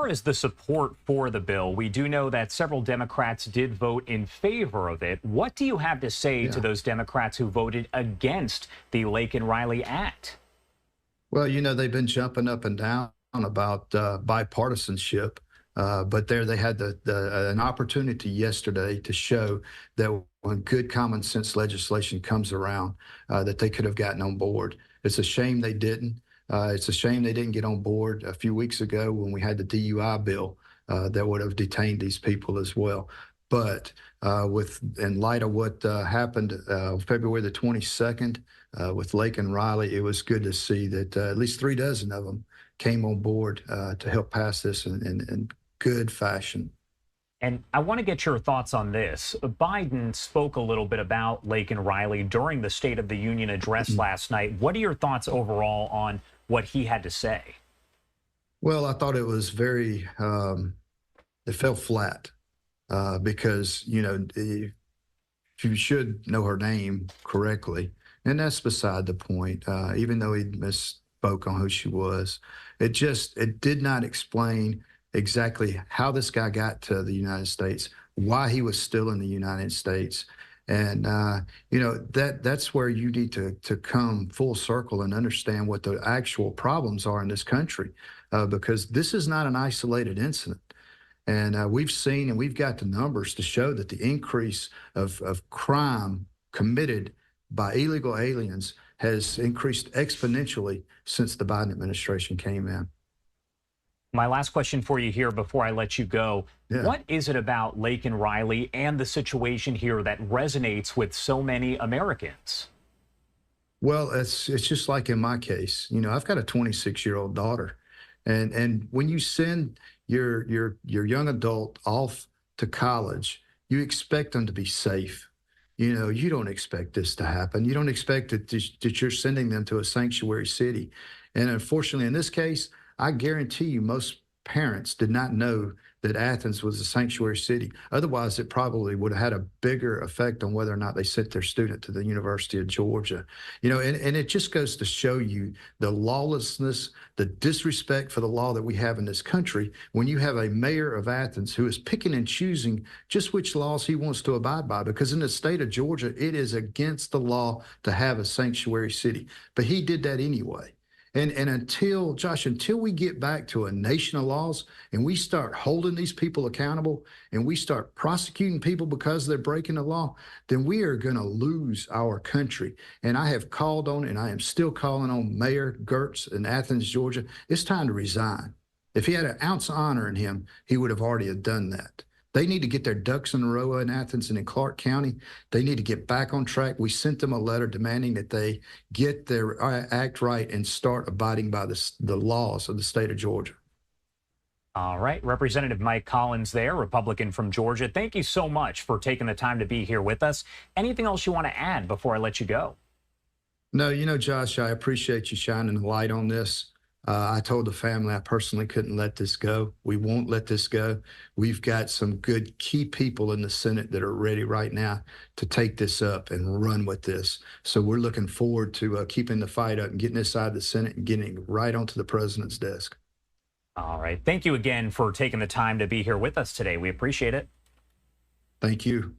far as the support for the bill, we do know that several Democrats did vote in favor of it. What do you have to say to Yeah. those Democrats who voted against the Laken Riley Act? Well, they've been jumping up and down about bipartisanship, but there they had an opportunity yesterday to show that when good common sense legislation comes around, that they could have gotten on board. It's a shame they didn't. It's a shame they didn't get on board a few weeks ago when we had the DUI bill that would have detained these people as well. But in light of what happened February the 22nd with Laken Riley, it was good to see that at least 36 of them came on board to help pass this in good fashion. And I want to get your thoughts on this. Biden spoke a little bit about Laken Riley during the State of the Union address last night. What are your thoughts overall on what he had to say? Well, I thought it was it fell flat because, you should know her name correctly. And that's beside the point. Even though he misspoke on who she was, it did not explain exactly how this guy got to the United States, why he was still in the United States. And, that's where you need to come full circle and understand what the actual problems are in this country, because this is not an isolated incident. And we've seen and we've got the numbers to show that the increase of crime committed by illegal aliens has increased exponentially since the Biden administration came in. My last question for you here before I let you go. Yeah. What is it about Laken Riley and the situation here that resonates with so many Americans? Well, it's just like in my case. I've got a 26-year-old daughter, and when you send your young adult off to college, you expect them to be safe. You don't expect this to happen. You don't expect that you're sending them to a sanctuary city. And unfortunately, in this case, I guarantee you most parents did not know that Athens was a sanctuary city. Otherwise, it probably would have had a bigger effect on whether or not they sent their student to the University of Georgia. And it just goes to show you the lawlessness, the disrespect for the law that we have in this country when you have a mayor of Athens who is picking and choosing just which laws he wants to abide by, because in the state of Georgia, it is against the law to have a sanctuary city. But he did that anyway. And until we get back to a nation of laws and we start holding these people accountable and we start prosecuting people because they're breaking the law, then we are going to lose our country. And I have called on, and I am still calling on Mayor Gertz in Athens, Georgia. It's time to resign. If he had an ounce of honor in him, he would have already have done that. They need to get their ducks in a row in Athens and in Clark County. They need to get back on track. We sent them a letter demanding that they get their act right and start abiding by the laws of the state of Georgia. All right. Representative Mike Collins there, Republican from Georgia. Thank you so much for taking the time to be here with us. Anything else you want to add before I let you go? No, Josh, I appreciate you shining a light on this. I told the family I personally couldn't let this go. We won't let this go. We've got some good key people in the Senate that are ready right now to take this up and run with this. So we're looking forward to keeping the fight up and getting this out of the Senate and getting it right onto the president's desk. All right. Thank you again for taking the time to be here with us today. We appreciate it. Thank you.